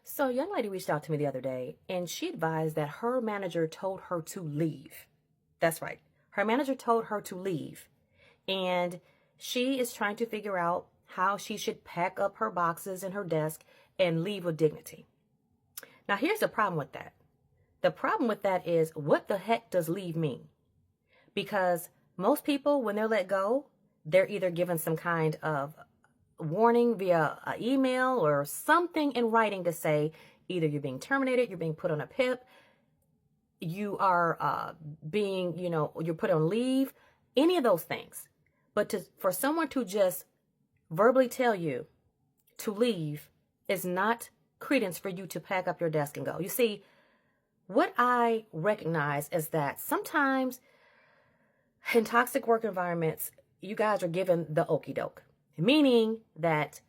So, a young lady reached out to me the other day and she advised that her manager told her to leave. That's right. Her manager told her to leave. And she is trying to figure out how she should pack up her boxes and her desk and leave with dignity. Now, here's the problem with that. The problem with that is, what the heck does leave mean? Because most people, when they're let go, they're either given some kind of warning via email or something in writing to say either you're being terminated, you're being put on a PIP, you are being, you're put on leave, any of those things. But for someone to just verbally tell you to leave is not credence for you to pack up your desk and go. You see, what I recognize is that sometimes in toxic work environments, you guys are given the okie doke, meaning that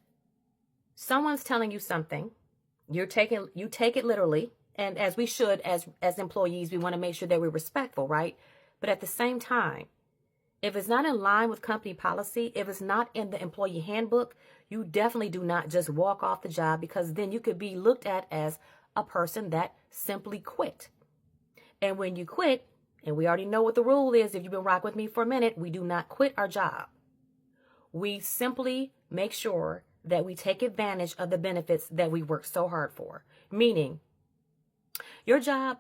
someone's telling you something, you take it literally, and as we should as employees, we want to make sure that we're respectful, right? But at the same time, if it's not in line with company policy, if it's not in the employee handbook, you definitely do not just walk off the job, because then you could be looked at as a person that simply quit. And when you quit, and we already know what the rule is, if you've been rocking with me for a minute, we do not quit our job. We simply make sure that we take advantage of the benefits that we work so hard for. Meaning, your job,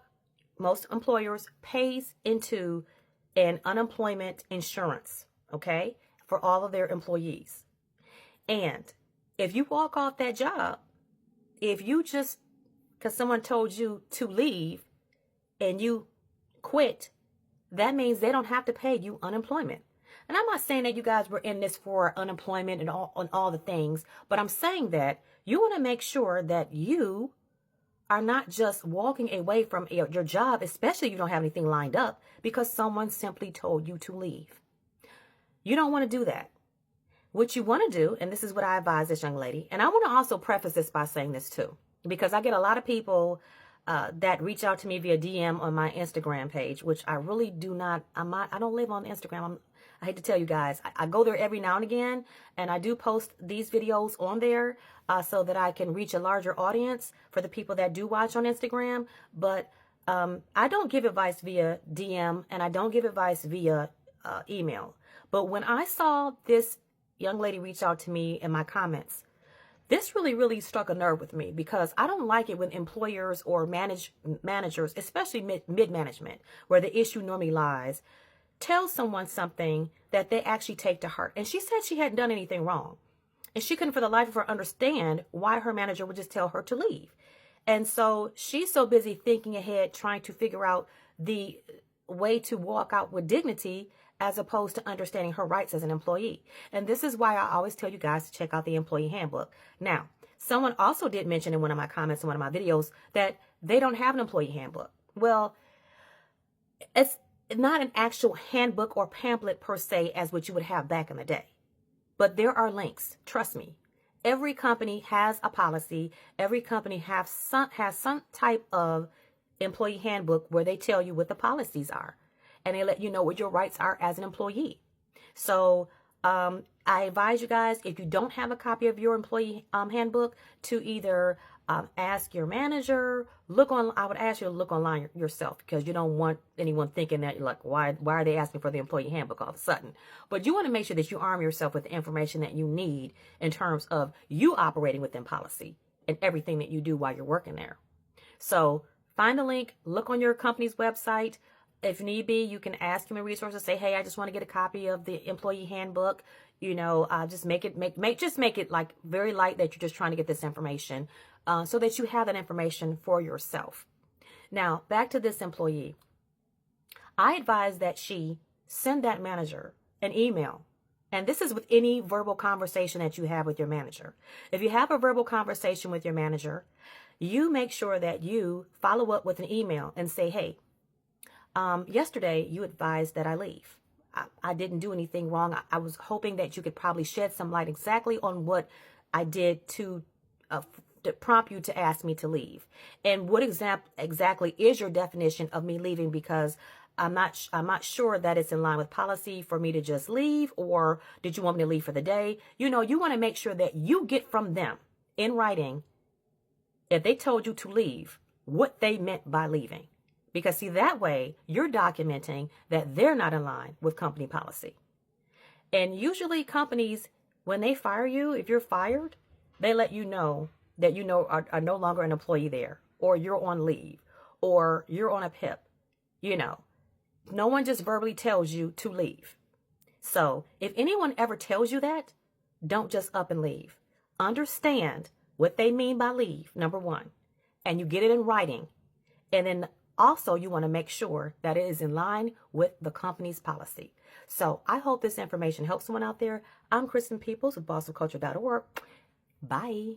most employers pays into an unemployment insurance, okay, for all of their employees. And if you walk off that job, if you just, because someone told you to leave and you quit, that means they don't have to pay you unemployment. And I'm not saying that you guys were in this for unemployment and all the things, but I'm saying that you want to make sure that you are not just walking away from your job, especially if you don't have anything lined up, because someone simply told you to leave. You don't want to do that. What you want to do, and this is what I advise this young lady, and I want to also preface this by saying this too, because I get a lot of people that reach out to me via DM on my Instagram page, which I really do not, I don't live on Instagram. I hate to tell you guys, I go there every now and again, and I do post these videos on there so that I can reach a larger audience for the people that do watch on Instagram. But I don't give advice via DM, and I don't give advice via email. But when I saw this young lady reach out to me in my comments, this really, really struck a nerve with me, because I don't like it when employers or managers, especially mid-management, where the issue normally lies, tell someone something that they actually take to heart. And she said she hadn't done anything wrong. And she couldn't for the life of her understand why her manager would just tell her to leave. And so she's so busy thinking ahead, trying to figure out the way to walk out with dignity, as opposed to understanding her rights as an employee. And this is why I always tell you guys to check out the employee handbook. Now, someone also did mention in one of my comments in one of my videos that they don't have an employee handbook. Well, it's not an actual handbook or pamphlet per se as what you would have back in the day. But there are links. Trust me. Every company has a policy. Every company has some type of employee handbook where they tell you what the policies are, and they let you know what your rights are as an employee. So I advise you guys, if you don't have a copy of your employee handbook, to either ask your manager, I would ask you to look online yourself, because you don't want anyone thinking that you're like, why are they asking for the employee handbook all of a sudden? But you want to make sure that you arm yourself with the information that you need in terms of you operating within policy and everything that you do while you're working there. So find the link, look on your company's website. If need be, you can ask Human Resources, say, hey, I just want to get a copy of the employee handbook. Just make it like very light that you're just trying to get this information, so that you have that information for yourself. Now, back to this employee. I advise that she send that manager an email. And this is with any verbal conversation that you have with your manager. If you have a verbal conversation with your manager, you make sure that you follow up with an email and say, hey, yesterday you advised that I leave. I didn't do anything wrong. I was hoping that you could probably shed some light exactly on what I did to prompt you to ask me to leave. And what exactly is your definition of me leaving? Because I'm not sure that it's in line with policy for me to just leave, or did you want me to leave for the day? You want to make sure that you get from them in writing if they told you to leave, what they meant by leaving. Because see, that way you're documenting that they're not in line with company policy. And usually companies, when they fire you, if you're fired, they let you know that are no longer an employee there, or you're on leave, or you're on a PIP. No one just verbally tells you to leave. So if anyone ever tells you that, don't just up and leave. Understand what they mean by leave, number one, and you get it in writing. And then also you want to make sure that it is in line with the company's policy. So I hope this information helps someone out there. I'm Kristen Peoples with bossofculture.org. Bye.